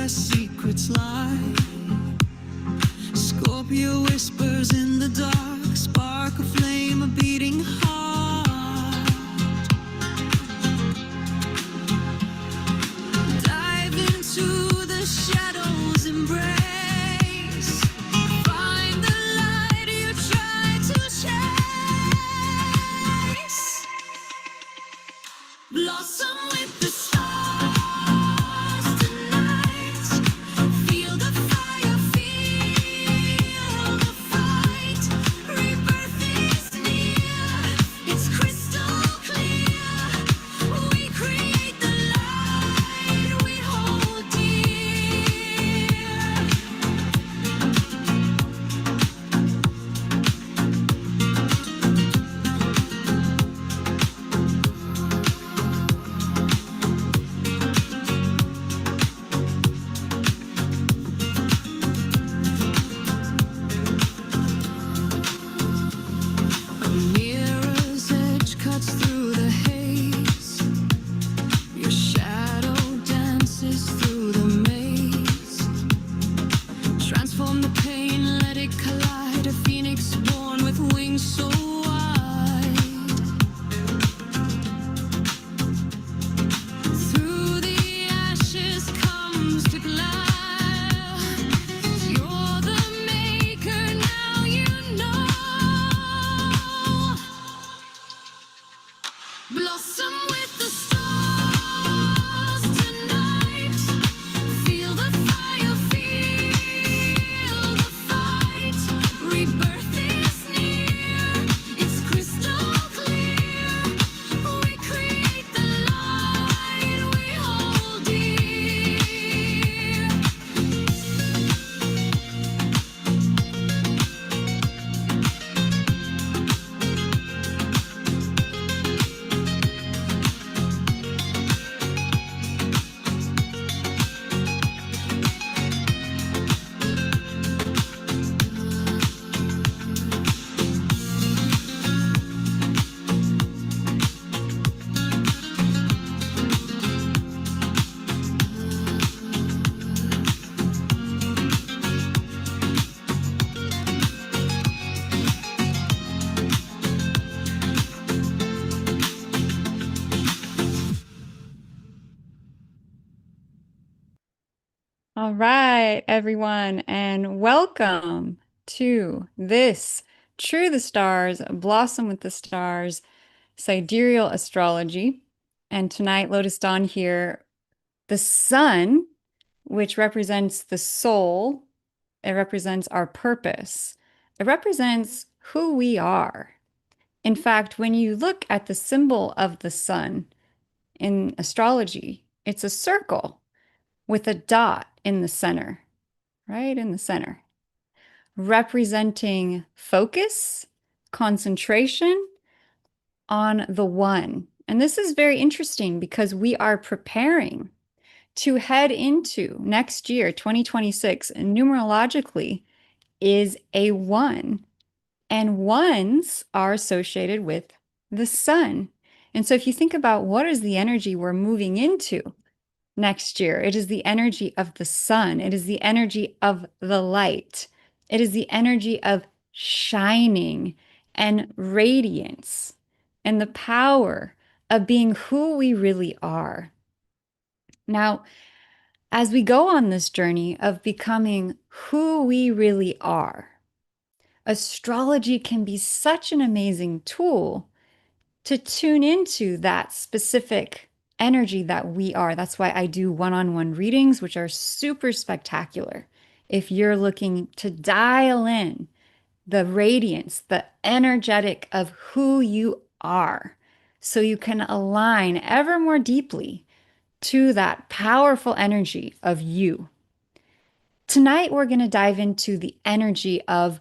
where secrets lie. Scorpio whispers in the dark, spark a flame, a beating heart. Dive into the shadows, embrace. Find the light you try to chase. Blossom with the stars tonight. Feel the fire, feel the fight. Rebirth is near, it's crystal clear. We create the light we hold dear. A mirror's edge cuts through the haze. Your shadow dances through the maze. Transform the pain, let it collide. A phoenix born with wings so wide. Through the ashes comes to glide. You're the maker, now you know. Blossom with the stars tonight. Feel the fire, feel the fight. Rebirth is near, it's crystal clear. We create the light we hold dear. All right, everyone, and welcome to this True the Stars, Blossom with the Stars Sidereal Astrology. And tonight, Lotus Dawn here, the sun, which represents the soul, it represents our purpose, it represents who we are. In fact, when you look at the symbol of the sun in astrology, it's a circle with a dot in the center, right in the center, representing focus, concentration on the one. And this is very interesting because we are preparing to head into next year, 2026, and numerologically is a one. And ones are associated with the sun. And so if you think about what is the energy we're moving into next year, it is the energy of the sun. It is the energy of the light. It is the energy of shining and radiance and the power of being who we really are. Now, as we go on this journey of becoming who we really are, astrology can be such an amazing tool to tune into that specific energy that we are. That's why I do one-on-one readings, which are super spectacular. If you're looking to dial in the radiance, the energetic of who you are, so you can align ever more deeply to that powerful energy of you. Tonight, we're going to dive into the energy of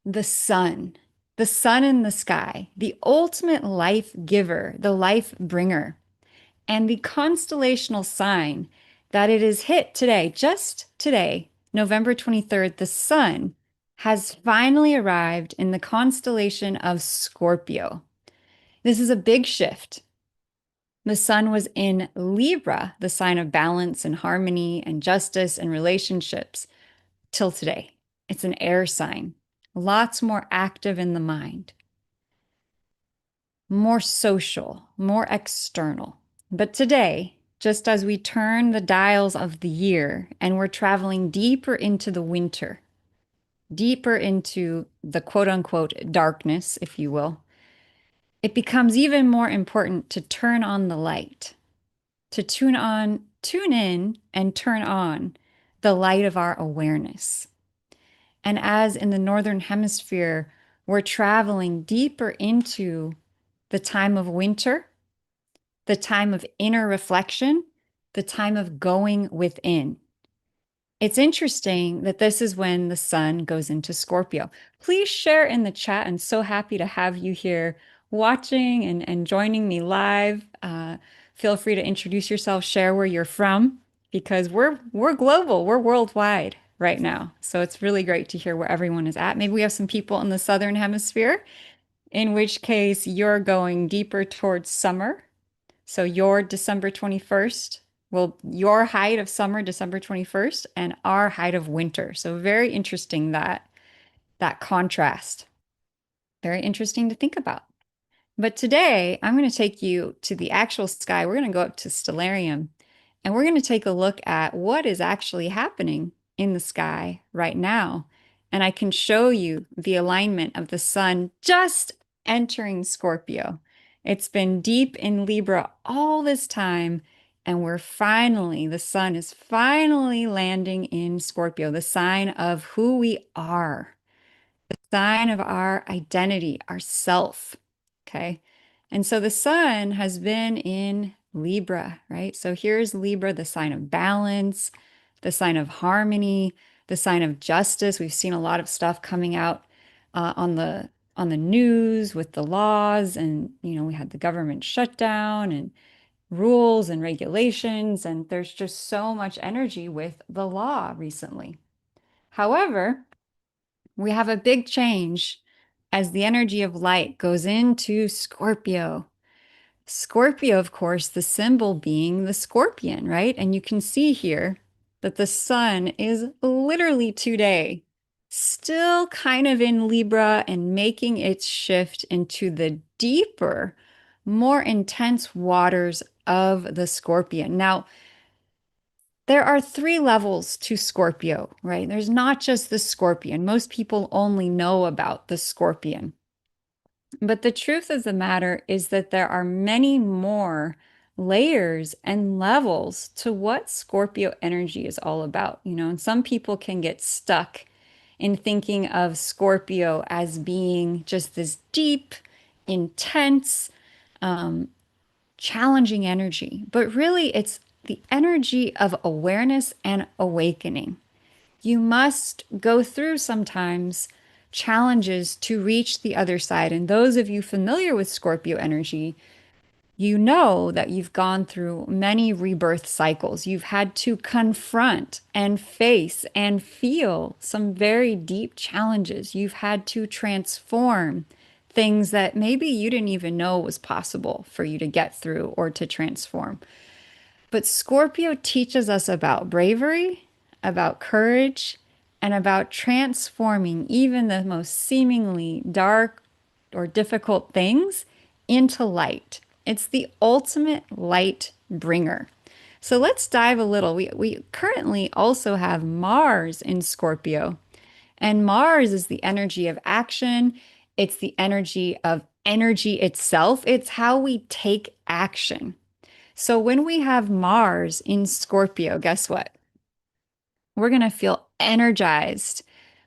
the sun in the sky, the ultimate life giver, the life bringer, and the constellational sign that it is hit today, just today, November 23rd, the sun has finally arrived in the constellation of Scorpio. This is a big shift. The sun was in Libra, the sign of balance and harmony and justice and relationships, till today. It's an air sign, lots more active in the mind, more social, more external. But today, just as we turn the dials of the year and we're traveling deeper into the winter, deeper into the quote unquote darkness, if you will, it becomes even more important to turn on the light, to tune in and turn on the light of our awareness. And as in the Northern Hemisphere, we're traveling deeper into the time of winter, the time of inner reflection, the time of going within. It's interesting that this is when the sun goes into Scorpio. Please share in the chat. I'm so happy to have you here watching and joining me live. Feel free to introduce yourself, share where you're from, because we're global, we're worldwide right now. So it's really great to hear where everyone is at. Maybe we have some people in the Southern Hemisphere, in which case you're going deeper towards summer. So your December 21st, well, your height of summer, December 21st, and our height of winter. So very interesting that contrast. Very interesting to think about. But today I'm going to take you to the actual sky. We're going to go up to Stellarium and we're going to take a look at what is actually happening in the sky right now. And I can show you the alignment of the sun just entering Scorpio. It's been deep in Libra all this time, and the sun is finally landing in Scorpio, the sign of who we are, sign of our identity, our self. Okay. And so the sun has been in Libra, right? So here's Libra, the sign of balance, the sign of harmony, the sign of justice. We've seen a lot of stuff coming out on the news with the laws, and we had the government shutdown and rules and regulations, and there's just so much energy with the law recently. However, we have a big change as the energy of light goes into Scorpio. Scorpio, of course, the symbol being the scorpion, right? And you can see here that the sun is literally today still kind of in Libra and making its shift into the deeper, more intense waters of the scorpion. Now, there are three levels to Scorpio, right? There's not just the scorpion. Most people only know about the scorpion. But the truth of the matter is that there are many more layers and levels to what Scorpio energy is all about, and some people can get stuck in thinking of Scorpio as being just this deep, intense, challenging energy. But really, it's the energy of awareness and awakening. You must go through sometimes challenges to reach the other side. And those of you familiar with Scorpio energy, you know that you've gone through many rebirth cycles. You've had to confront and face and feel some very deep challenges. You've had to transform things that maybe you didn't even know was possible for you to get through or to transform. But Scorpio teaches us about bravery, about courage, and about transforming even the most seemingly dark or difficult things into light. It's the ultimate light bringer. So let's dive a little. We currently also have Mars in Scorpio, and Mars is the energy of action. It's the energy of energy itself. It's how we take action. So when we have Mars in Scorpio, guess what? We're going to feel energized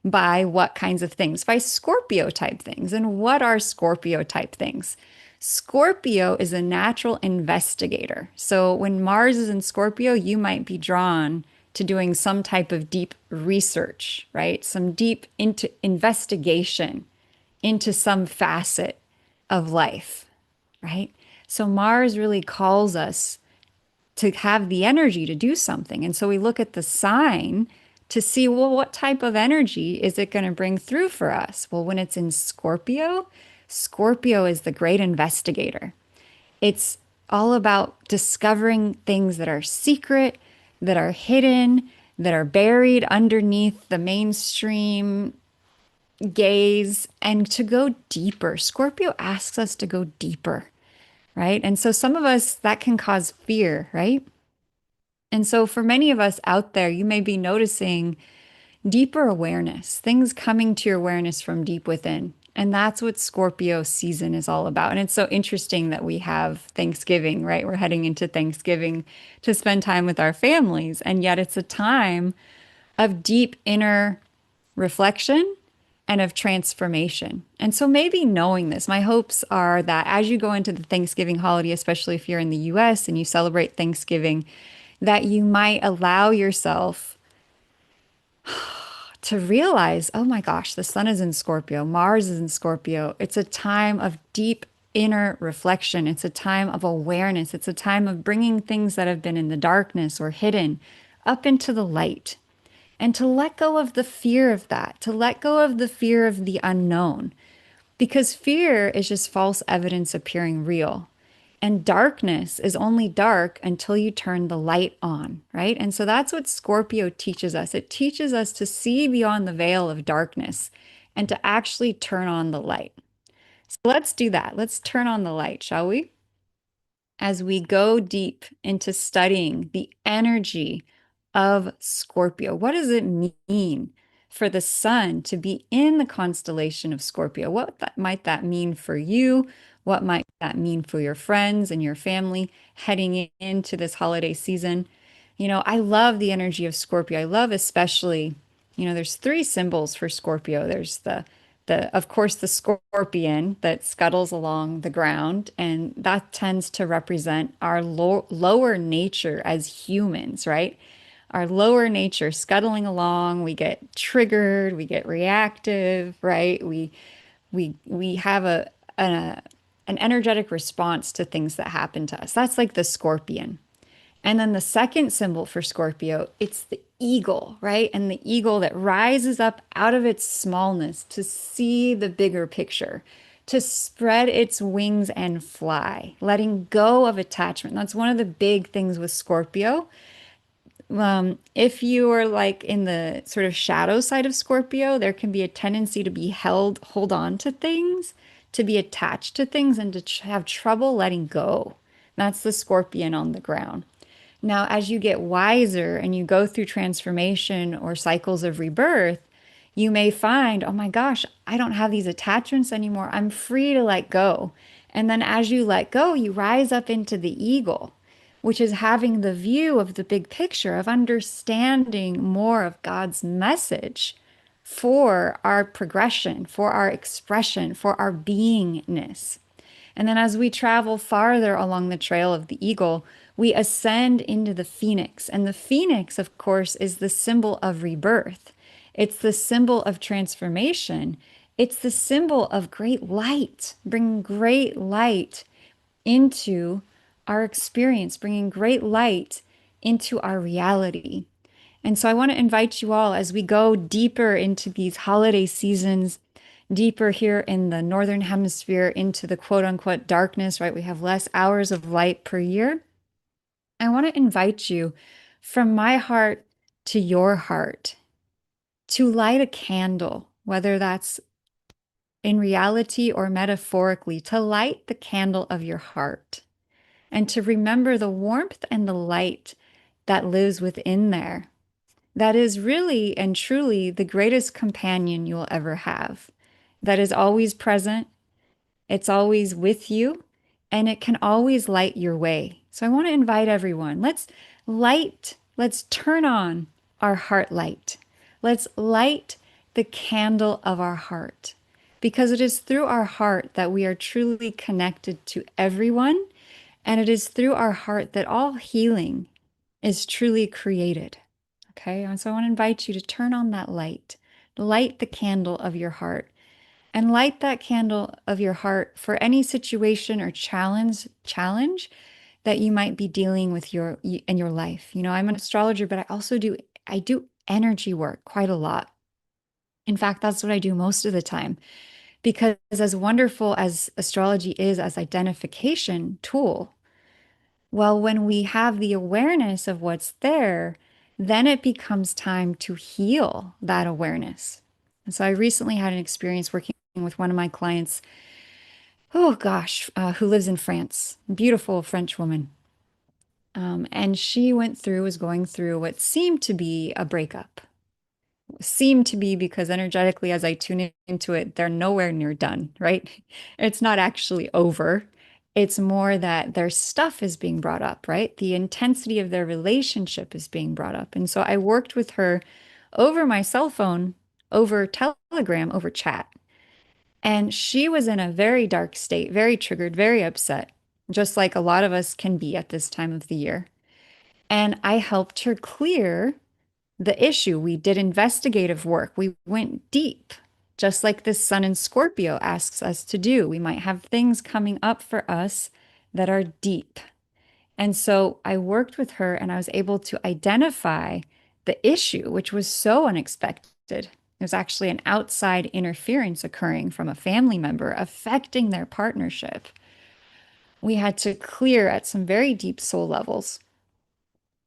by what kinds of things? By Scorpio type things. And what are Scorpio type things? Scorpio is a natural investigator. So when Mars is in Scorpio, you might be drawn to doing some type of deep research, right? Some deep into investigation into some facet of life, right? So Mars really calls us to have the energy to do something. And so we look at the sign to see, well, what type of energy is it going to bring through for us? Well, when it's in Scorpio, Scorpio is the great investigator. It's all about discovering things that are secret, that are hidden, that are buried underneath the mainstream gaze, and to go deeper. Scorpio asks us to go deeper, right? And so some of us, that can cause fear, right? And so for many of us out there, you may be noticing deeper awareness, things coming to your awareness from deep within. And that's what Scorpio season is all about. And it's so interesting that we have Thanksgiving, right? We're heading into Thanksgiving to spend time with our families. And yet it's a time of deep inner reflection and of transformation. And so maybe knowing this, my hopes are that as you go into the Thanksgiving holiday, especially if you're in the US and you celebrate Thanksgiving, that you might allow yourself to realize, oh my gosh, the sun is in Scorpio, Mars is in Scorpio. It's a time of deep inner reflection. It's a time of awareness. It's a time of bringing things that have been in the darkness or hidden up into the light. And to let go of the fear of that, to let go of the fear of the unknown, because fear is just false evidence appearing real. And darkness is only dark until you turn the light on, right? And so that's what Scorpio teaches us. It teaches us to see beyond the veil of darkness and to actually turn on the light. So let's do that. Let's turn on the light, shall we? As we go deep into studying the energy of Scorpio. What does it mean for the sun to be in the constellation of Scorpio? Might that mean for you? What might that mean for your friends and your family heading into this holiday season? I love the energy of Scorpio. I love especially, there's three symbols for Scorpio. There's of course, the scorpion that scuttles along the ground, and that tends to represent our lower nature as humans, right? Our lower nature scuttling along, we get triggered, we get reactive, right? We have an energetic response to things that happen to us. That's like the scorpion. And then the second symbol for Scorpio, it's the eagle, right? And the eagle that rises up out of its smallness to see the bigger picture, to spread its wings and fly, letting go of attachment. That's one of the big things with Scorpio. If you are like in the sort of shadow side of Scorpio, there can be a tendency to hold on to things, to be attached to things, and to have trouble letting go. That's the scorpion on the ground. Now, as you get wiser and you go through transformation or cycles of rebirth, you may find, oh my gosh, I don't have these attachments anymore. I'm free to let go. And then as you let go, you rise up into the eagle, which is having the view of the big picture, of understanding more of God's message for our progression, for our expression, for our beingness. And then as we travel farther along the trail of the eagle, we ascend into the phoenix. And the phoenix, of course, is the symbol of rebirth. It's the symbol of transformation. It's the symbol of great light, bringing great light into our experience, bringing great light into our reality. And so I want to invite you all as we go deeper into these holiday seasons, deeper here in the Northern Hemisphere into the quote unquote darkness, right? We have less hours of light per year. I want to invite you from my heart to your heart to light a candle, whether that's in reality or metaphorically, to light the candle of your heart and to remember the warmth and the light that lives within there. That is really and truly the greatest companion you'll ever have. That is always present, it's always with you, and it can always light your way. So I want to invite everyone. Let's turn on our heart light. Let's light the candle of our heart because it is through our heart that we are truly connected to everyone. And it is through our heart that all healing is truly created. Okay. And so I want to invite you to turn on that light, light the candle of your heart. And light that candle of your heart for any situation or challenge that you might be dealing with in your life. I'm an astrologer, but I do energy work quite a lot. In fact, that's what I do most of the time. Because as wonderful as astrology is as identification tool, Well, when we have the awareness of what's there, then it becomes time to heal that awareness. And so I recently had an experience working with one of my clients, oh gosh, who lives in France, beautiful French woman. And she was going through what seemed to be a breakup. Seemed to be because energetically, as I tune into it, they're nowhere near done, right? It's not actually over. It's more that their stuff is being brought up, right? The intensity of their relationship is being brought up. And so I worked with her over my cell phone, over Telegram, over chat. And she was in a very dark state, very triggered, very upset, just like a lot of us can be at this time of the year. And I helped her clear the issue. We did investigative work. We went deep, just like this sun in Scorpio asks us to do. We might have things coming up for us that are deep. And so I worked with her and I was able to identify the issue, which was so unexpected. It was actually an outside interference occurring from a family member affecting their partnership. We had to clear at some very deep soul levels.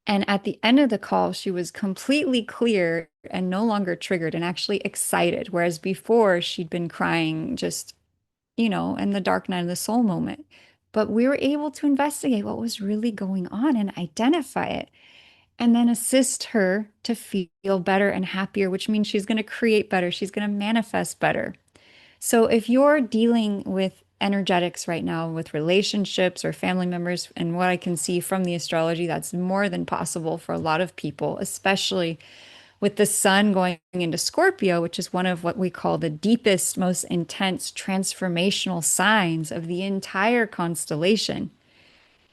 And at the end of the call, she was completely clear and no longer triggered and actually excited. Whereas before, she'd been crying just, in the dark night of the soul moment. But we were able to investigate what was really going on and identify it and then assist her to feel better and happier, which means she's going to create better. She's going to manifest better. So if you're dealing with energetics right now with relationships or family members, and what I can see from the astrology, that's more than possible for a lot of people, especially with the sun going into Scorpio, which is one of what we call the deepest, most intense transformational signs of the entire constellation.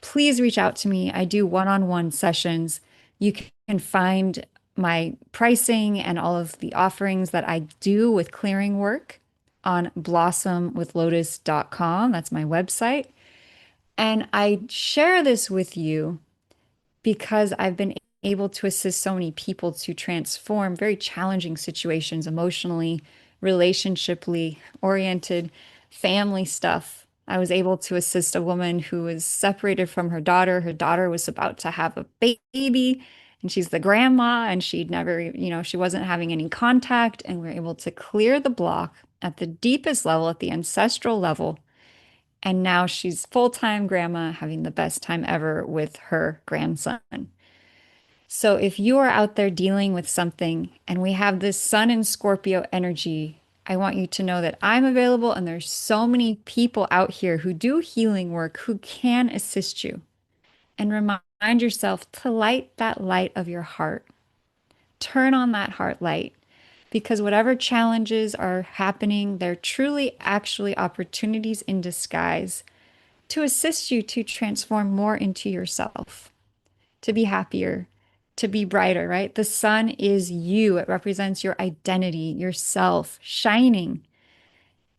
Please reach out to me. I do one-on-one sessions. You can find my pricing and all of the offerings that I do with clearing work on blossomwithlotus.com. That's my website. And I share this with you because I've been able to assist so many people to transform very challenging situations emotionally, relationshiply oriented, family stuff. I was able to assist a woman who was separated from her daughter. Her daughter was about to have a baby, and she's the grandma, and she'd never, she wasn't having any contact. And we are able to clear the block at the deepest level, at the ancestral level. And now she's full-time grandma having the best time ever with her grandson. So if you are out there dealing with something and we have this sun in Scorpio energy, I want you to know that I'm available and there's so many people out here who do healing work who can assist you. And remind yourself to light that light of your heart. Turn on that heart light because whatever challenges are happening, they're truly actually opportunities in disguise to assist you to transform more into yourself, to be happier, to be brighter, right? The sun is you. It represents your identity, yourself, shining.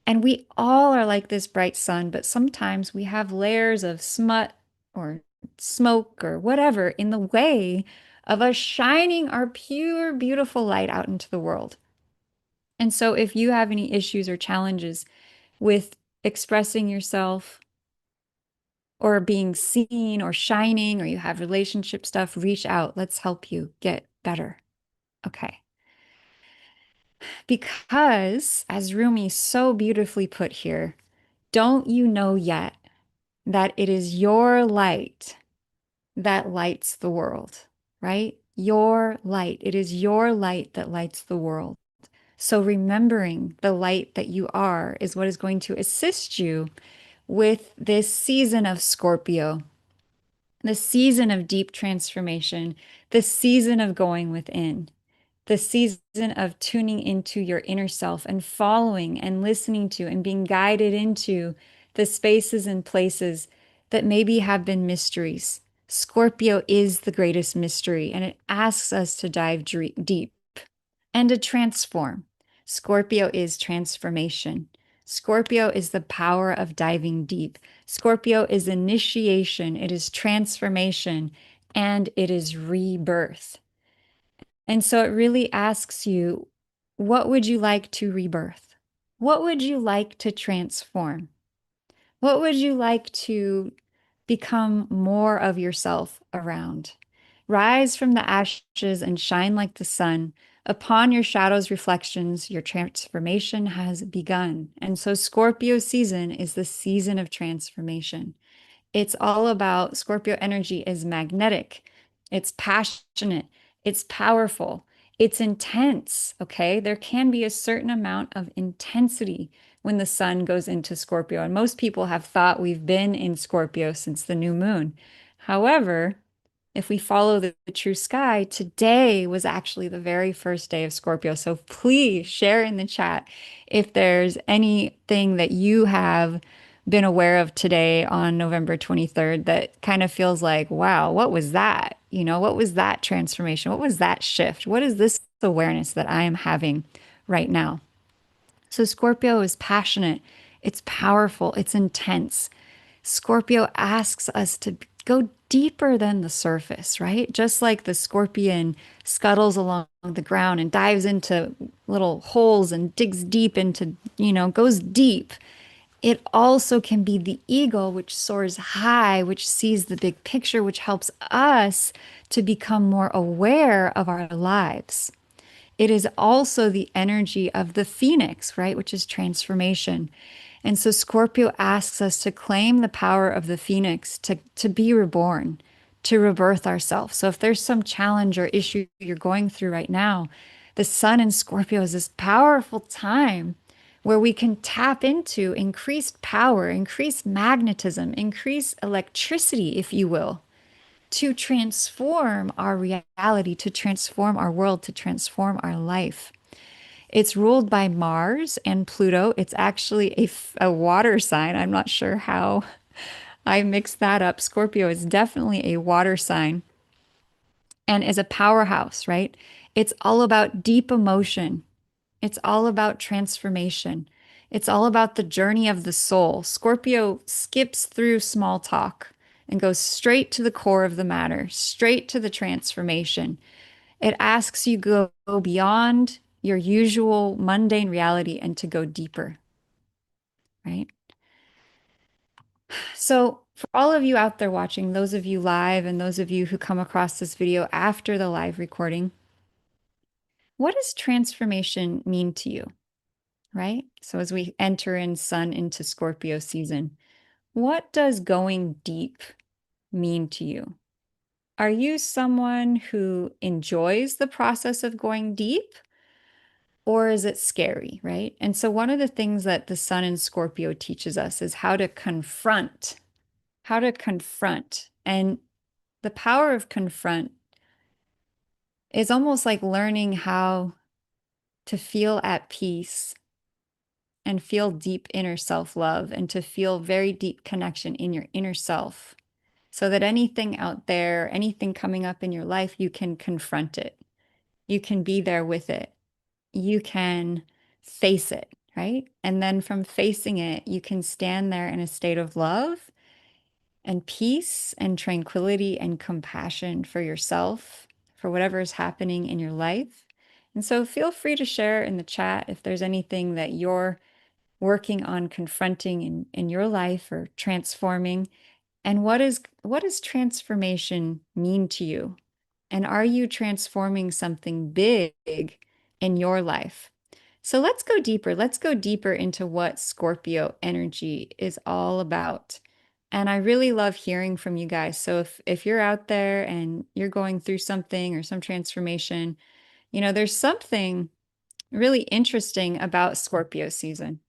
And we all are like this bright sun, but sometimes we have layers of smut or smoke or whatever in the way of us shining our pure, beautiful light out into the world. And so if you have any issues or challenges with expressing yourself, or being seen or shining, or you have relationship stuff, reach out. Let's help you get better. Okay. Because, as Rumi so beautifully put here, don't you know yet that it is your light that lights the world, right? Your light. It is your light that lights the world. So remembering the light that you are is what is going to assist you with this season of Scorpio, the season of deep transformation, the season of going within, the season of tuning into your inner self and following and listening to and being guided into the spaces and places that maybe have been mysteries. Scorpio is the greatest mystery, and it asks us to dive deep and to transform. Scorpio is transformation. Scorpio is the power of diving deep. Scorpio is initiation, it is transformation, and it is rebirth. And so it really asks you, what would you like to rebirth? What would you like to transform? What would you like to become more of yourself around. Rise from the ashes and shine like the sun. Upon your shadow's reflections, your transformation has begun. And so, Scorpio season is the season of transformation. It's all about Scorpio energy is magnetic, it's passionate, it's powerful, it's intense. Okay. There can be a certain amount of intensity when the sun goes into Scorpio. And most people have thought we've been in Scorpio since the new moon. However, if we follow the true sky, today was actually the very first day of Scorpio. So please share in the chat if there's anything that you have been aware of today on November 23rd that kind of feels like, wow, what was that? What was that transformation? What was that shift? What is this awareness that I am having right now? So Scorpio is passionate, it's powerful, it's intense. Scorpio asks us to go deeper than the surface, right? Just like the scorpion scuttles along the ground and dives into little holes and digs deep into, goes deep. It also can be the eagle, which soars high, which sees the big picture, which helps us to become more aware of our lives. It is also the energy of the phoenix, right? Which is transformation. And so Scorpio asks us to claim the power of the phoenix to be reborn, to rebirth ourselves. So if there's some challenge or issue you're going through right now, the sun in Scorpio is this powerful time where we can tap into increased power, increased magnetism, increased electricity, if you will, to transform our reality, to transform our world, to transform our life. It's ruled by Mars and Pluto. It's actually a water sign. I'm not sure how I mixed that up. Scorpio is definitely a water sign and is a powerhouse, right? It's all about deep emotion. It's all about transformation. It's all about the journey of the soul. Scorpio skips through small talk and goes straight to the core of the matter, straight to the transformation. It asks you go beyond your usual mundane reality and to go deeper, right? So, for all of you out there watching, those of you live and those of you who come across this video after the live recording, what does transformation mean to you, right? So, as we enter in Sun into Scorpio season, what does going deep mean to you? Are you someone who enjoys the process of going deep? Or is it scary, right? And so, one of the things that the sun in Scorpio teaches us is how to confront. And the power of confront is almost like learning how to feel at peace and feel deep inner self love and to feel very deep connection in your inner self so that anything out there, anything coming up in your life, you can confront it. You can be there with it. You can face it, right? And then from facing it, you can stand there in a state of love and peace and tranquility and compassion for yourself, for whatever is happening in your life. And so feel free to share in the chat if there's anything that you're working on confronting in your life or transforming. And what does transformation mean to you? And are you transforming something big in your life? So let's go deeper. Let's go deeper into what Scorpio energy is all about. And I really love hearing from you guys. So if you're out there and you're going through something or some transformation, there's something really interesting about Scorpio season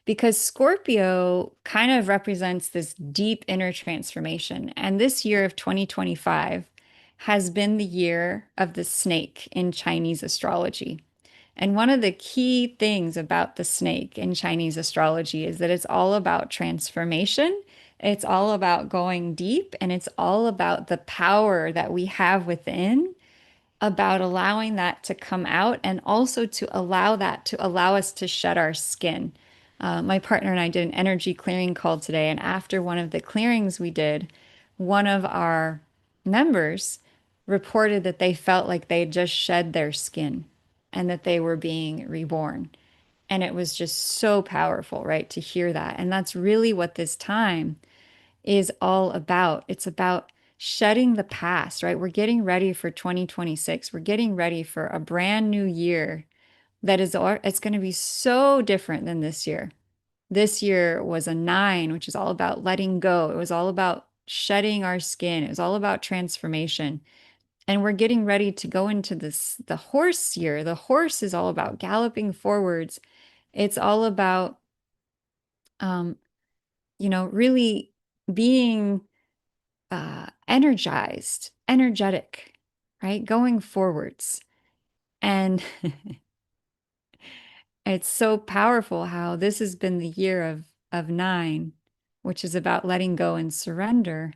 because Scorpio kind of represents this deep inner transformation. And this year of 2025 has been the year of the snake in Chinese astrology. And one of the key things about the snake in Chinese astrology is that it's all about transformation. It's all about going deep, and it's all about the power that we have within, about allowing that to come out and also to allow that to allow us to shed our skin. My partner and I did an energy clearing call today, and after one of the clearings we did, one of our members reported that they felt like they had just shed their skin and that they were being reborn. And it was just so powerful, right, to hear that. And that's really what this time is all about. It's about shedding the past, right? We're getting ready for 2026. We're getting ready for a brand new year that is, it's going to be so different than this year. This year was a 9, which is all about letting go. It was all about shedding our skin. It was all about transformation. And we're getting ready to go into the horse year. The horse is all about galloping forwards. It's all about, um, really being energized, energetic, right? Going forwards. And it's so powerful how this has been the year of 9, which is about letting go and surrender.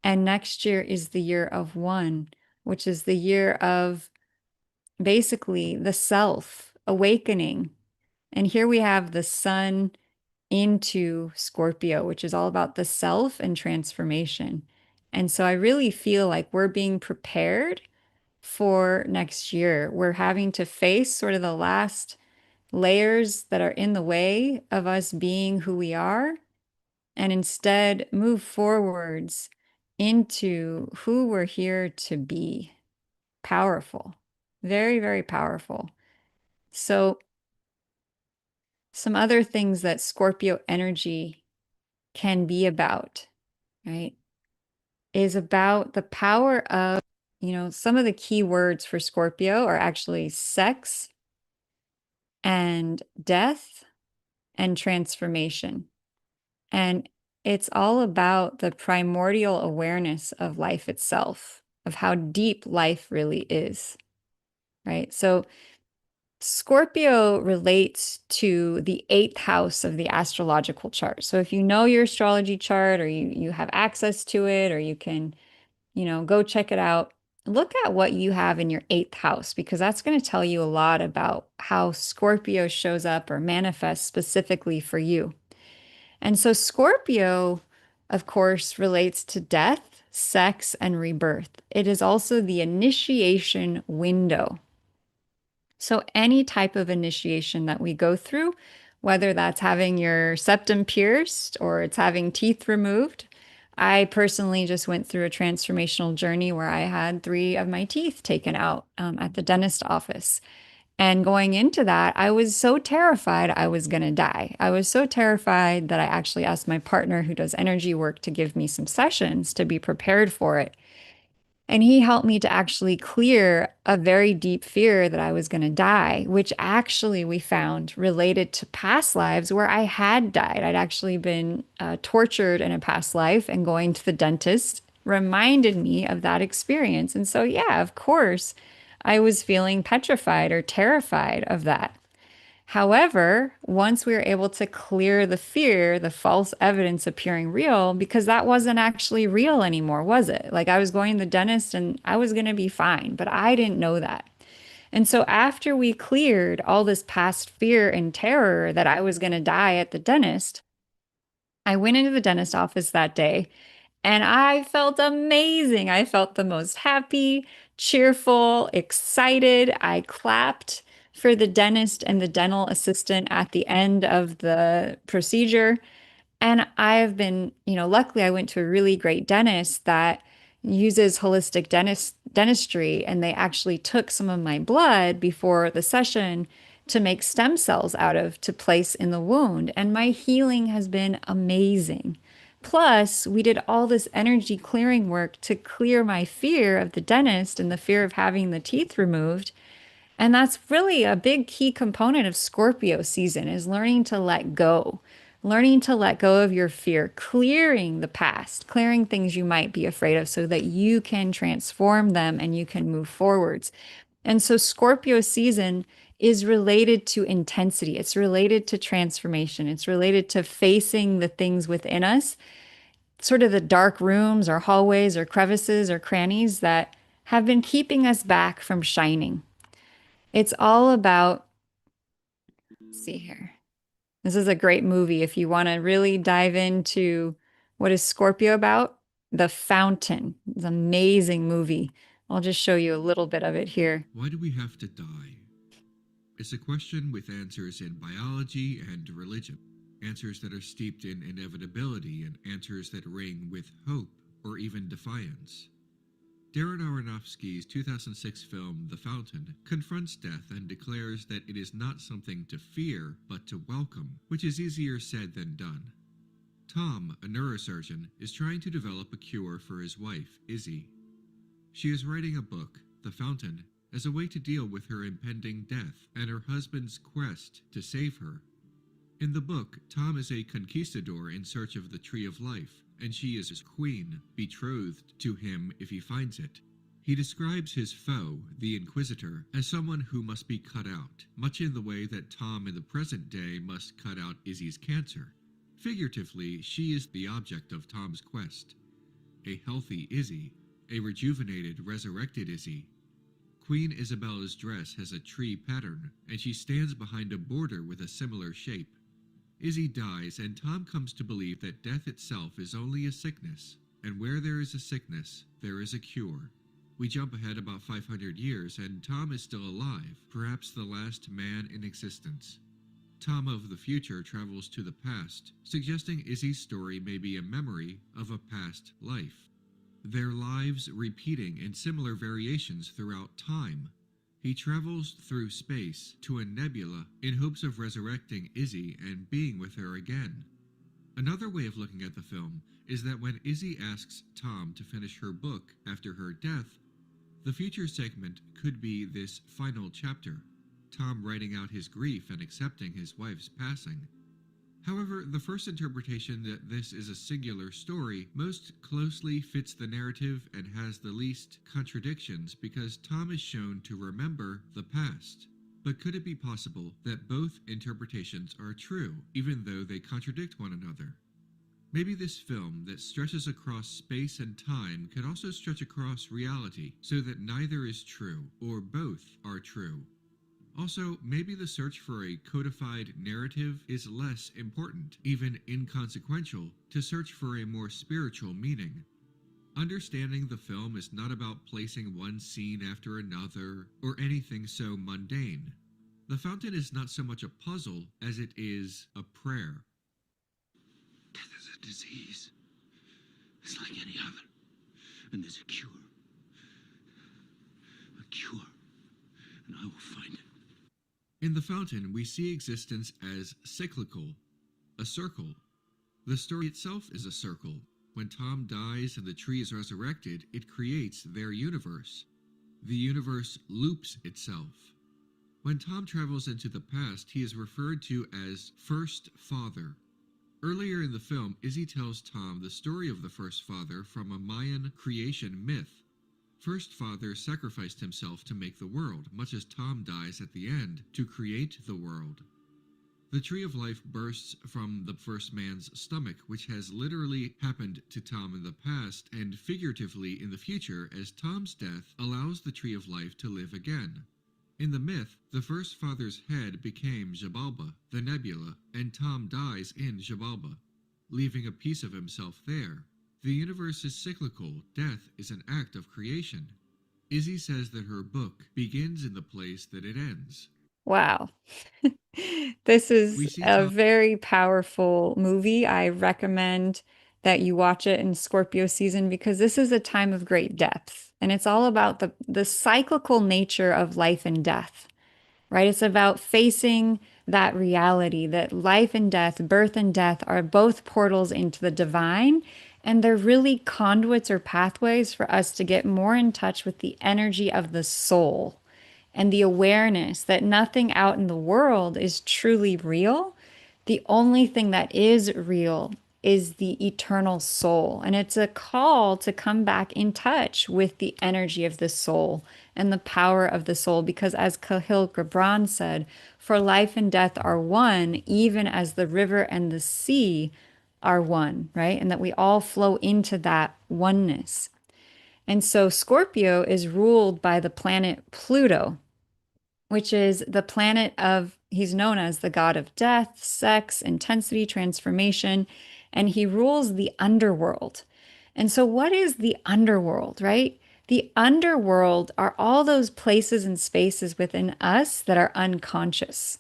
And next year is the year of 1, which is the year of basically the self awakening. And here we have the sun into Scorpio, which is all about the self and transformation. And so I really feel like we're being prepared for next year. We're having to face sort of the last layers that are in the way of us being who we are, and instead move forwards into who we're here to be. Powerful. Very, very powerful. So, some other things that Scorpio energy can be about, right, is about the power of, some of the key words for Scorpio are actually sex and death and transformation. And it's all about the primordial awareness of life itself, of how deep life really is, right? So Scorpio relates to the 8th house of the astrological chart. So if you know your astrology chart, or you have access to it, or you can, go check it out, look at what you have in your 8th house, because that's going to tell you a lot about how Scorpio shows up or manifests specifically for you. And so Scorpio, of course, relates to death, sex, and rebirth. It is also the initiation window. So any type of initiation that we go through, whether that's having your septum pierced or it's having teeth removed. I personally just went through a transformational journey where I had 3 of my teeth taken out at the dentist office. And going into that, I was so terrified I was going to die. I was so terrified that I actually asked my partner who does energy work to give me some sessions to be prepared for it. And he helped me to actually clear a very deep fear that I was going to die, which actually we found related to past lives where I had died. I'd actually been tortured in a past life, and going to the dentist reminded me of that experience. And so, yeah, of course, I was feeling petrified or terrified of that. However, once we were able to clear the fear, the false evidence appearing real, because that wasn't actually real anymore, was it? Like I was going to the dentist and I was going to be fine, but I didn't know that. And so after we cleared all this past fear and terror that I was going to die at the dentist, I went into the dentist office that day and I felt amazing. I felt the most happy, cheerful, excited. I clapped for the dentist and the dental assistant at the end of the procedure. And I've been, luckily I went to a really great dentist that uses holistic dentistry, and they actually took some of my blood before the session to make stem cells out of to place in the wound. And my healing has been amazing. Plus, we did all this energy clearing work to clear my fear of the dentist and the fear of having the teeth removed. And that's really a big key component of Scorpio season, is learning to let go of your fear, clearing the past, clearing things you might be afraid of so that you can transform them and you can move forwards. And so Scorpio season is related to intensity. It's related to transformation. It's related to facing the things within us, sort of the dark rooms or hallways or crevices or crannies that have been keeping us back from shining. It's all about, let's see here. This is a great movie if you want to really dive into what is Scorpio about. The Fountain. It's an amazing movie. I'll just show you a little bit of it here. Why do we have to die? It's a question with answers in biology and religion. answers that are steeped in inevitability and answers that ring with hope or even defiance. Darren Aronofsky's 2006 film The Fountain confronts death and declares that it is not something to fear but to welcome, which is easier said than done. Tom, a neurosurgeon, is trying to develop a cure for his wife, Izzy. She is writing a book, The Fountain, as a way to deal with her impending death and her husband's quest to save her. In the book, Tom is a conquistador in search of the Tree of Life, and she is his queen, betrothed to him if he finds it. He describes his foe, the Inquisitor, as someone who must be cut out, much in the way that Tom in the present day must cut out Izzy's cancer. Figuratively, she is the object of Tom's quest. A healthy Izzy, a rejuvenated, resurrected Izzy. Queen Isabella's dress has a tree pattern, and she stands behind a border with a similar shape. Izzy dies, and Tom comes to believe that death itself is only a sickness, and where there is a sickness, there is a cure. We jump ahead about 500 years, and Tom is still alive, perhaps the last man in existence. Tom of the future travels to the past, suggesting Izzy's story may be a memory of a past life. Their lives repeating in similar variations throughout time. He travels through space to a nebula in hopes of resurrecting Izzy and being with her again. Another way of looking at the film is that when Izzy asks Tom to finish her book after her death, the future segment could be this final chapter, Tom writing out his grief and accepting his wife's passing. However, the first interpretation that this is a singular story most closely fits the narrative and has the least contradictions because Tom is shown to remember the past. But could it be possible that both interpretations are true, even though they contradict one another? Maybe this film that stretches across space and time could also stretch across reality, so that neither is true, or both are true. Also, maybe the search for a codified narrative is less important, even inconsequential, to search for a more spiritual meaning. Understanding the film is not about placing one scene after another, or anything so mundane. The Fountain is not so much a puzzle as it is a prayer. Death is a disease. It's like any other. And there's a cure. A cure. And I will find it. In The Fountain, we see existence as cyclical, a circle. The story itself is a circle. When Tom dies and the tree is resurrected, it creates their universe. The universe loops itself. When Tom travels into the past, he is referred to as First Father. Earlier in the film, Izzy tells Tom the story of the First Father from a Mayan creation myth. First Father sacrificed himself to make the world, much as Tom dies at the end to create the world. The Tree of Life bursts from the first man's stomach, which has literally happened to Tom in the past and figuratively in the future, as Tom's death allows the Tree of Life to live again. In the myth, the First Father's head became Xibalba, the nebula, and Tom dies in Xibalba, leaving a piece of himself there. The universe is cyclical. Death is an act of creation. Izzy says that her book begins in the place that it ends. Wow. This We is see a Tom. very powerful movie. I recommend that you watch it in Scorpio season because this is a time of great depth. And it's all about the cyclical nature of life and death, right? It's about facing that reality that life and death, birth and death are both portals into the divine. And they're really conduits or pathways for us to get more in touch with the energy of the soul and the awareness that nothing out in the world is truly real. The only thing that is real is the eternal soul. And it's a call to come back in touch with the energy of the soul and the power of the soul. Because as Khalil Gibran said, for life and death are one, even as the river and the sea are one, right? And that we all flow into that oneness. And so Scorpio is ruled by the planet Pluto, which is the planet of, he's known as the god of death, sex, intensity, transformation, and he rules the underworld. And so, what is the underworld, right? The underworld are all those places and spaces within us that are unconscious.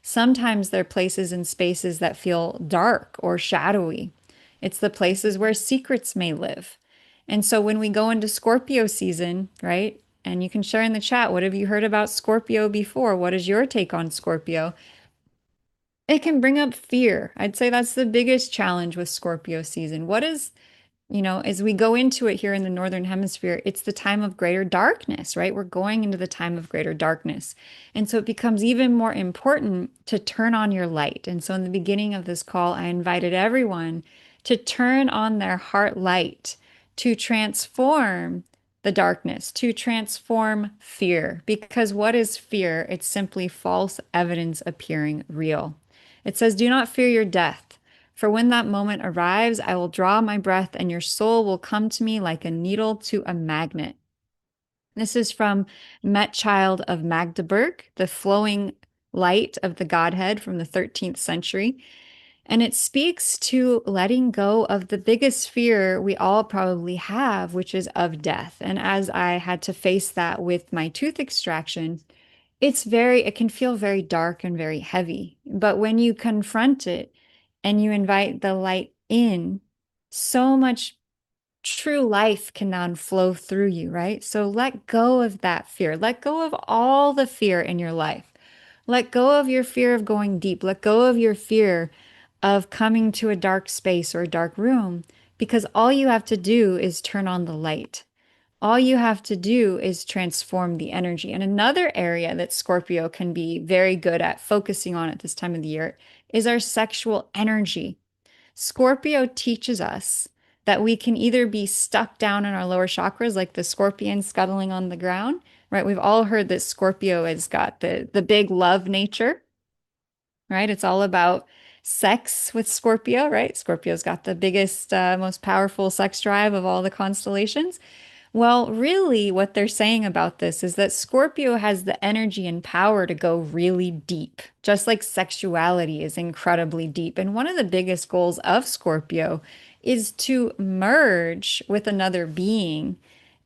Sometimes they're places and spaces that feel dark or shadowy. It's the places where secrets may live. And so when we go into Scorpio season, right? And you can share in the chat, what have you heard about Scorpio before? What is your take on Scorpio? It can bring up fear. I'd say that's the biggest challenge with Scorpio season. What is, as we go into it here in the Northern Hemisphere, it's the time of greater darkness, right? We're going into the time of greater darkness. And so it becomes even more important to turn on your light. And so in the beginning of this call, I invited everyone to turn on their heart light, to transform the darkness, to transform fear. Because what is fear? It's simply false evidence appearing real. It says, "Do not fear your death. For when that moment arrives, I will draw my breath and your soul will come to me like a needle to a magnet." This is from Met Child of Magdeburg, the flowing light of the Godhead from the 13th century. And it speaks to letting go of the biggest fear we all probably have, which is of death. And as I had to face that with my tooth extraction, it can feel very dark and very heavy. But when you confront it and you invite the light in, so much true life can now flow through you, right? So let go of that fear. Let go of all the fear in your life. Let go of your fear of going deep. Let go of your fear of coming to a dark space or a dark room, because all you have to do is turn on the light. All you have to do is transform the energy. And another area that Scorpio can be very good at focusing on at this time of the year is our sexual energy. Scorpio teaches us that we can either be stuck down in our lower chakras, like the scorpion scuttling on the ground, right? We've all heard that Scorpio has got the big love nature, right? It's all about sex with Scorpio, right? Scorpio's got the biggest, most powerful sex drive of all the constellations. Well, really, what they're saying about this is that Scorpio has the energy and power to go really deep, just like sexuality is incredibly deep. And one of the biggest goals of Scorpio is to merge with another being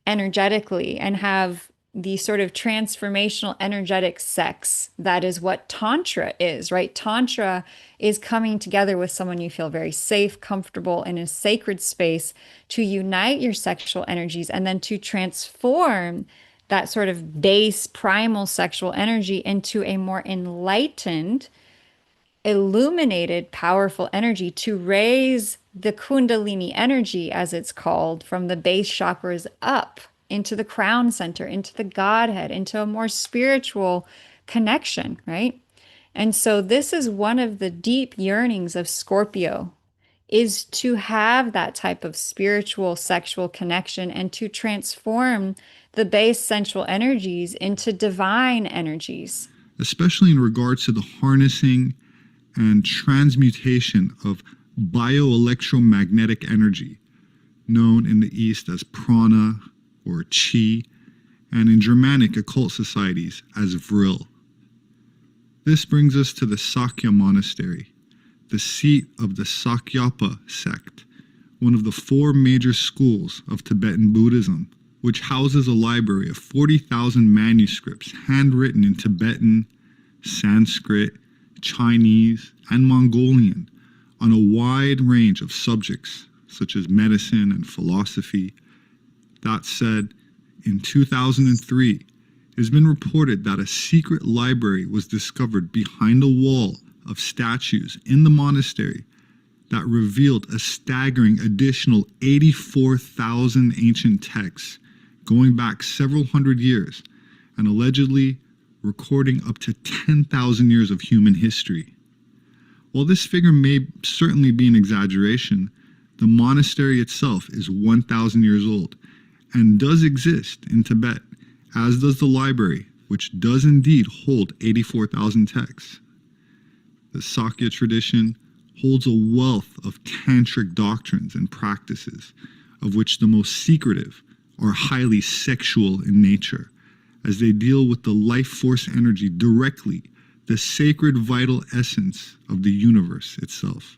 energetically and have the sort of transformational energetic sex. That is what Tantra is, right? Tantra is coming together with someone you feel very safe, comfortable in a sacred space to unite your sexual energies and then to transform that sort of base primal sexual energy into a more enlightened, illuminated, powerful energy to raise the Kundalini energy, as it's called, from the base chakras up into the crown center, into the Godhead, into a more spiritual connection, right? And so this is one of the deep yearnings of Scorpio, is to have that type of spiritual sexual connection and to transform the base sensual energies into divine energies. Especially in regards to the harnessing and transmutation of bioelectromagnetic energy, known in the East as prana or chi, and in Germanic occult societies as vril. This brings us to the Sakya Monastery, the seat of the Sakyapa sect, one of the 4 major schools of Tibetan Buddhism, which houses a library of 40,000 manuscripts handwritten in Tibetan, Sanskrit, Chinese, and Mongolian on a wide range of subjects such as medicine and philosophy. That said, in 2003, it has been reported that a secret library was discovered behind a wall of statues in the monastery that revealed a staggering additional 84,000 ancient texts going back several hundred years and allegedly recording up to 10,000 years of human history. While this figure may certainly be an exaggeration, the monastery itself is 1,000 years old and does exist in Tibet, as does the library, which does indeed hold 84,000 texts. The Sakya tradition holds a wealth of tantric doctrines and practices, of which the most secretive are highly sexual in nature, as they deal with the life force energy directly, the sacred vital essence of the universe itself.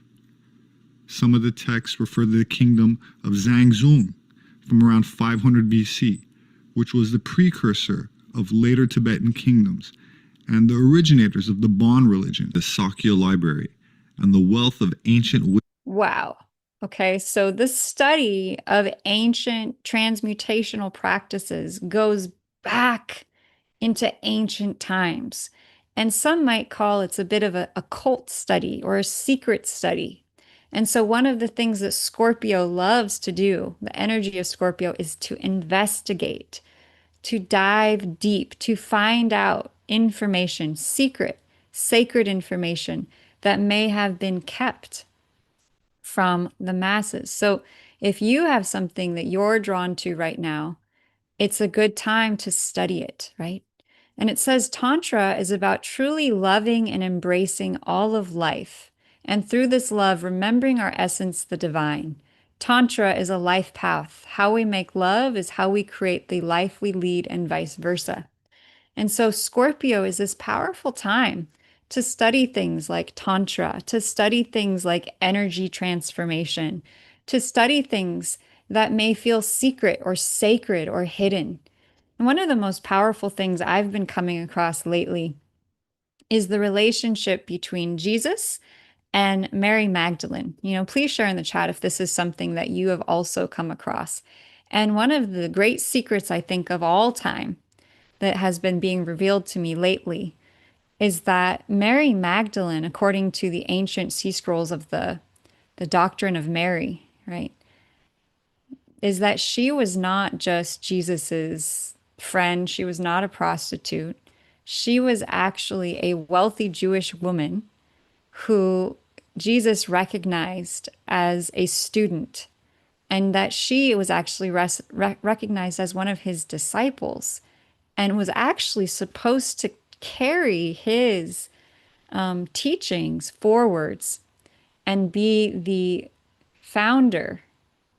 Some of the texts refer to the kingdom of Zhangzhung from around 500 BC, which was the precursor of later Tibetan kingdoms, and the originators of the Bon religion, the Sakya library, and the wealth of ancient. Wow. Okay, so the study of ancient transmutational practices goes back into ancient times. And some might call it's a bit of a occult study or a secret study. And so, one of the things that Scorpio loves to do, the energy of Scorpio, is to investigate, to dive deep, to find out information, secret, sacred information that may have been kept from the masses. So, if you have something that you're drawn to right now, it's a good time to study it, right? And it says Tantra is about truly loving and embracing all of life. And through this love, remembering our essence, the divine. Tantra is a life path. How we make love is how we create the life we lead, and vice versa. And so Scorpio is this powerful time to study things like Tantra, to study things like energy transformation, to study things that may feel secret or sacred or hidden. And one of the most powerful things I've been coming across lately is the relationship between Jesus and Mary Magdalene. Please share in the chat if this is something that you have also come across. And one of the great secrets, I think, of all time that has been being revealed to me lately is that Mary Magdalene, according to the ancient sea scrolls of the doctrine of Mary, right, is that she was not just Jesus's friend. She was not a prostitute. She was actually a wealthy Jewish woman who Jesus recognized as a student, and that she was actually recognized as one of his disciples and was actually supposed to carry his teachings forwards and be the founder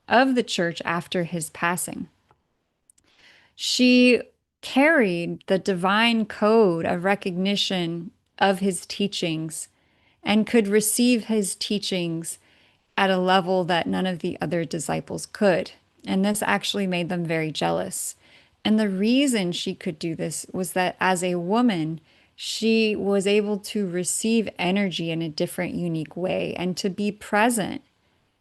of the church after his passing. She carried the divine code of recognition of his teachings and could receive his teachings at a level that none of the other disciples could. And this actually made them very jealous. And the reason she could do this was that as a woman, she was able to receive energy in a different, unique way and to be present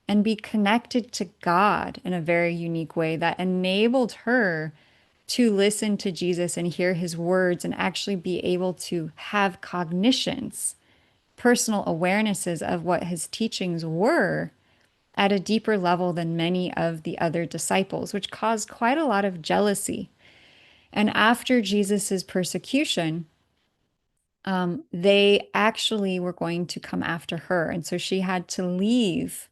and be connected to God in a very unique way that enabled her to listen to Jesus and hear his words and actually be able to have cognitions, personal awarenesses of what his teachings were at a deeper level than many of the other disciples, which caused quite a lot of jealousy. And after Jesus's persecution, they actually were going to come after her. And so she had to leave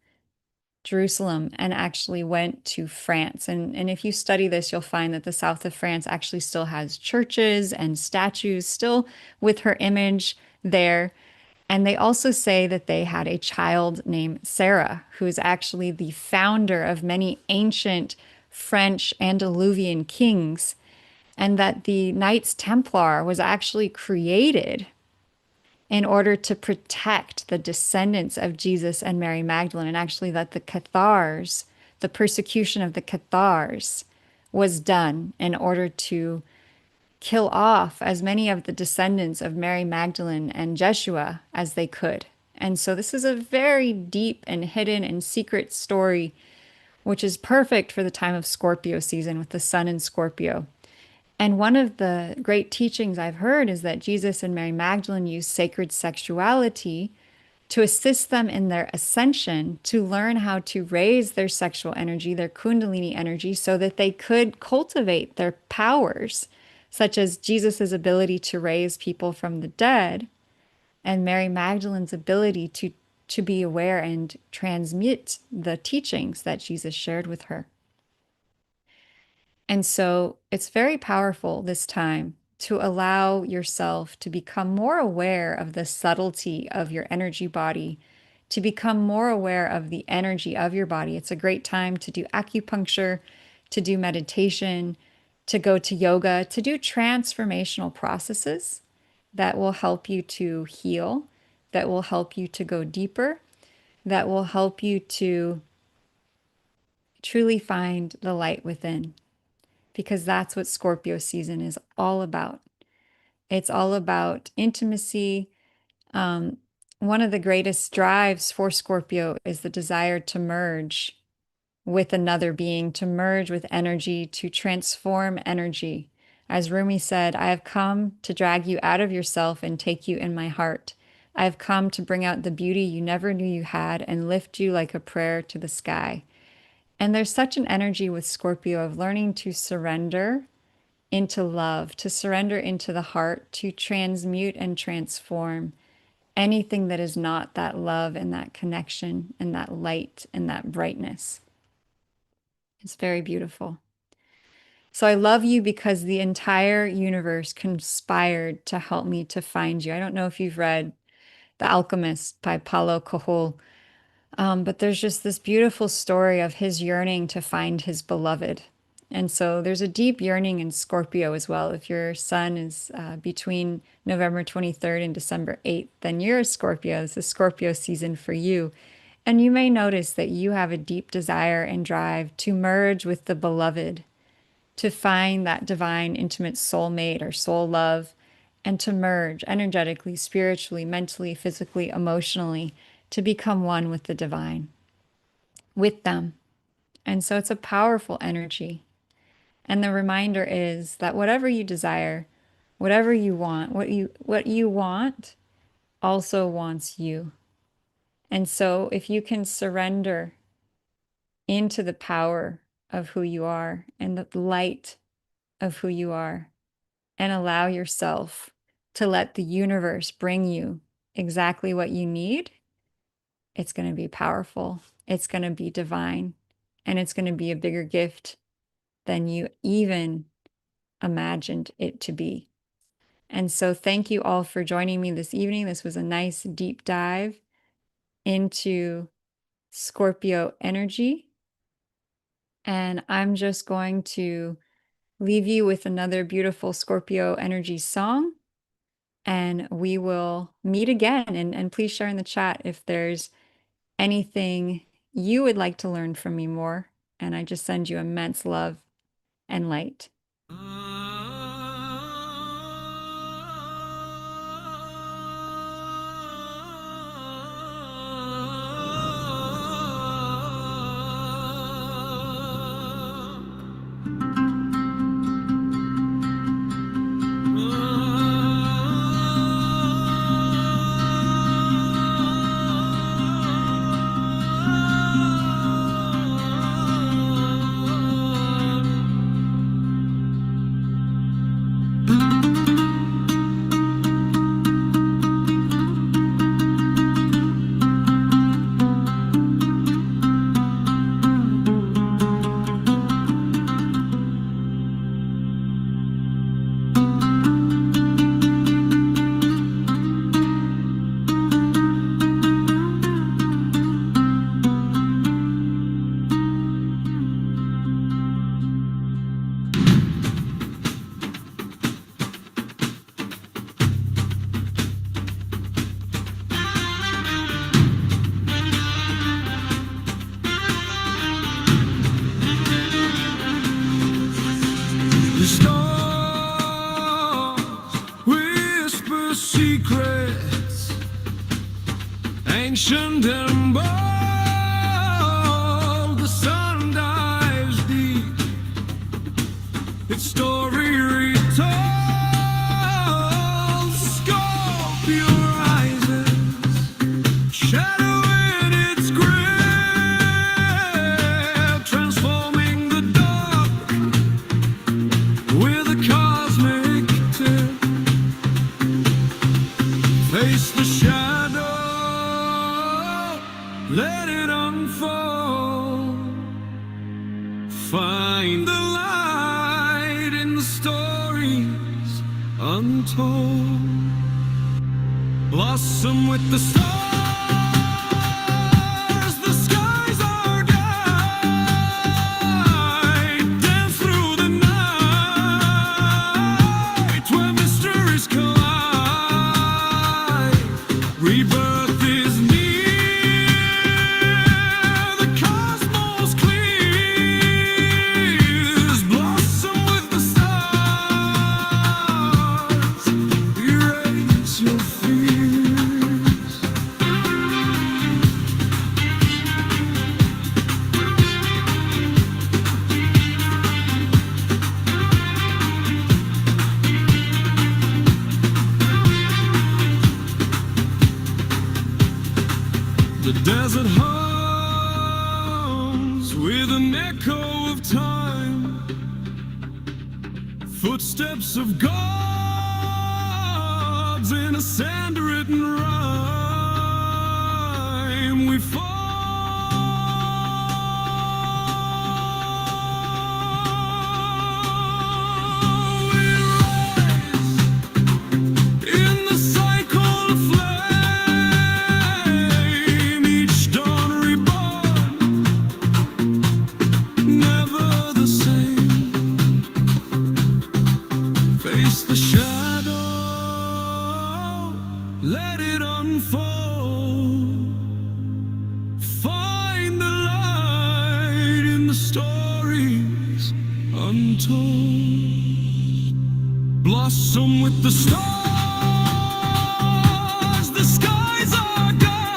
Jerusalem and actually went to France. And if you study this, you'll find that the south of France actually still has churches and statues still with her image there. And they also say that they had a child named Sarah, who is actually the founder of many ancient French Andaluvian kings, and that the Knights Templar was actually created in order to protect the descendants of Jesus and Mary Magdalene, and actually that the Cathars, the persecution of the Cathars, was done in order to kill off as many of the descendants of Mary Magdalene and Jeshua as they could. And so this is a very deep and hidden and secret story, which is perfect for the time of Scorpio season with the sun in Scorpio. And one of the great teachings I've heard is that Jesus and Mary Magdalene used sacred sexuality to assist them in their ascension, to learn how to raise their sexual energy, their Kundalini energy, so that they could cultivate their powers, such as Jesus's ability to raise people from the dead and Mary Magdalene's ability to be aware and transmit the teachings that Jesus shared with her. And so it's very powerful this time to allow yourself to become more aware of the subtlety of your energy body, to become more aware of the energy of your body. It's a great time to do acupuncture, to do meditation, to go to yoga, to do transformational processes that will help you to heal, that will help you to go deeper, that will help you to truly find the light within. Because that's what Scorpio season is all about. It's all about intimacy. One of the greatest drives for Scorpio is the desire to merge with another being, to merge with energy, to transform energy. As Rumi said, I have come to drag you out of yourself and take you in my heart. I have come to bring out the beauty you never knew you had and lift you like a prayer to the sky. And there's such an energy with Scorpio of learning to surrender into love, to surrender into the heart, to transmute and transform anything that is not that love and that connection and that light and that brightness. It's very beautiful. So I love you because the entire universe conspired to help me to find you. I don't know if you've read The Alchemist by Paulo Coelho, but there's just this beautiful story of his yearning to find his beloved. And so there's a deep yearning in Scorpio as well. If your sun is between November 23rd and December 8th, then you're a Scorpio. It's a Scorpio season for you. And you may notice that you have a deep desire and drive to merge with the beloved, to find that divine, intimate soulmate or soul love, and to merge energetically, spiritually, mentally, physically, emotionally, to become one with the divine, with them. And so it's a powerful energy. And the reminder is that whatever you desire, whatever you want, what you want also wants you. And so if you can surrender into the power of who you are and the light of who you are, and allow yourself to let the universe bring you exactly what you need, it's going to be powerful. It's going to be divine. And it's going to be a bigger gift than you even imagined it to be. And so thank you all for joining me this evening. This was a nice deep dive into Scorpio energy. And I'm just going to leave you with another beautiful Scorpio energy song. And we will meet again. And please share in the chat if there's anything you would like to learn from me more. And I just send you immense love and light. The stars whisper secrets, ancient and bold. The sun dives deep, its story retold. Scorpio rises, shadow in its grip, transforming the dark with a cosmic tip. Face the shadow, let it unfold. Find the light in the stories untold. Blossom with the stars, the skies are guide. Dance through the night where mysteries collide. Rebirth is near, the cosmos clears. Blossom with the stars, Desert hums with an echo of time, footsteps of gods in a sand-written rhyme. We fall. We rise in the cycle of flame, each dawn reborn, never the same. Face the shadow, let it unfold. Find the light in the stories untold. Blossom with the stars, the skies are guide.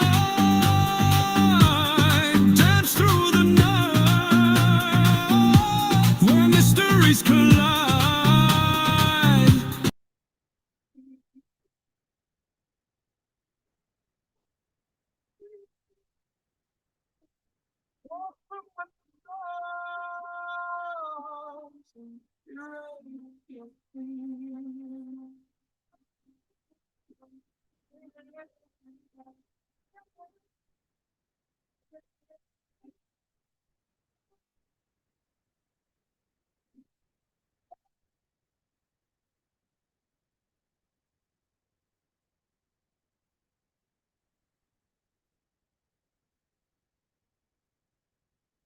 Dance through the night where mysteries collide.